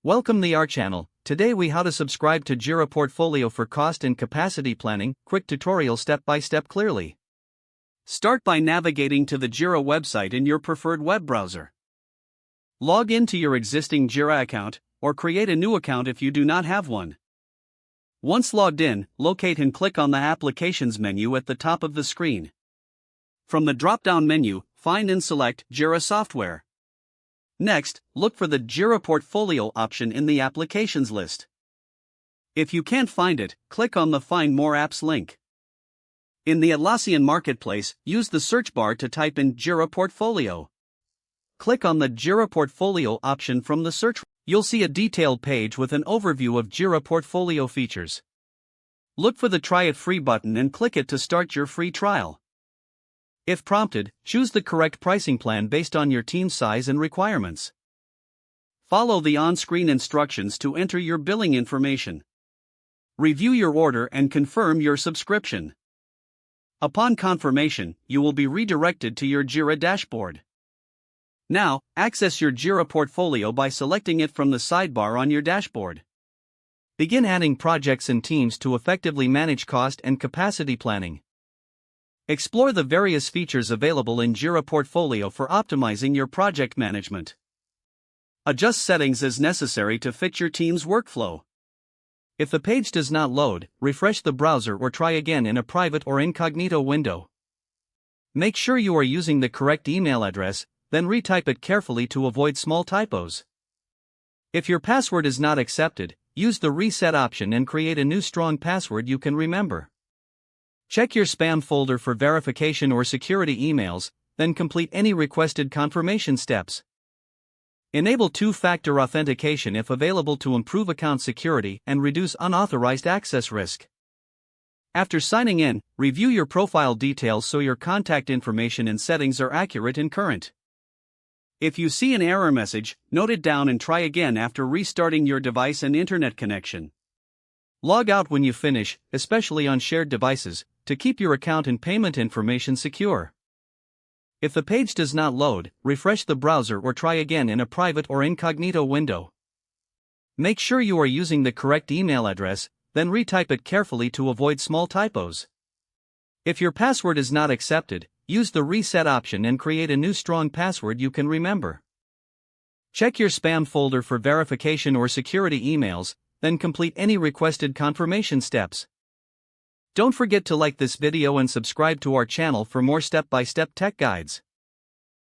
Welcome to our channel. Today we how to subscribe to Jira Portfolio for cost and capacity planning. Quick tutorial step by step clearly. Start by navigating to the Jira website in your preferred web browser. Log into your existing Jira account, or create a new account if you do not have one. Once logged in, locate and click on the Applications menu at the top of the screen. From the drop-down menu, find and select Jira Software. Next, look for the Jira Portfolio option in the Applications list. If you can't find it, click on the Find More Apps link. In the Atlassian Marketplace, use the search bar to type in Jira Portfolio. Click on the Jira Portfolio option from the search. You'll see a detailed page with an overview of Jira Portfolio features. Look for the Try It Free button and click it to start your free trial. If prompted, choose the correct pricing plan based on your team size and requirements. Follow the on-screen instructions to enter your billing information. Review your order and confirm your subscription. Upon confirmation, you will be redirected to your Jira dashboard. Now, access your Jira Portfolio by selecting it from the sidebar on your dashboard. Begin adding projects and teams to effectively manage cost and capacity planning. Explore the various features available in Jira Portfolio for optimizing your project management. Adjust settings as necessary to fit your team's workflow. If the page does not load, refresh the browser or try again in a private or incognito window. Make sure you are using the correct email address, then retype it carefully to avoid small typos. If your password is not accepted, use the reset option and create a new strong password you can remember. Check your spam folder for verification or security emails, then complete any requested confirmation steps. Enable two-factor authentication if available to improve account security and reduce unauthorized access risk. After signing in, review your profile details so your contact information and settings are accurate and current. If you see an error message, note it down and try again after restarting your device and internet connection. Log out when you finish, especially on shared devices, to keep your account and payment information secure. If the page does not load, refresh the browser or try again in a private or incognito window. Make sure you are using the correct email address, then retype it carefully to avoid small typos. If your password is not accepted, use the reset option and create a new strong password you can remember. Check your spam folder for verification or security emails, then complete any requested confirmation steps. Don't forget to like this video and subscribe to our channel for more step-by-step tech guides.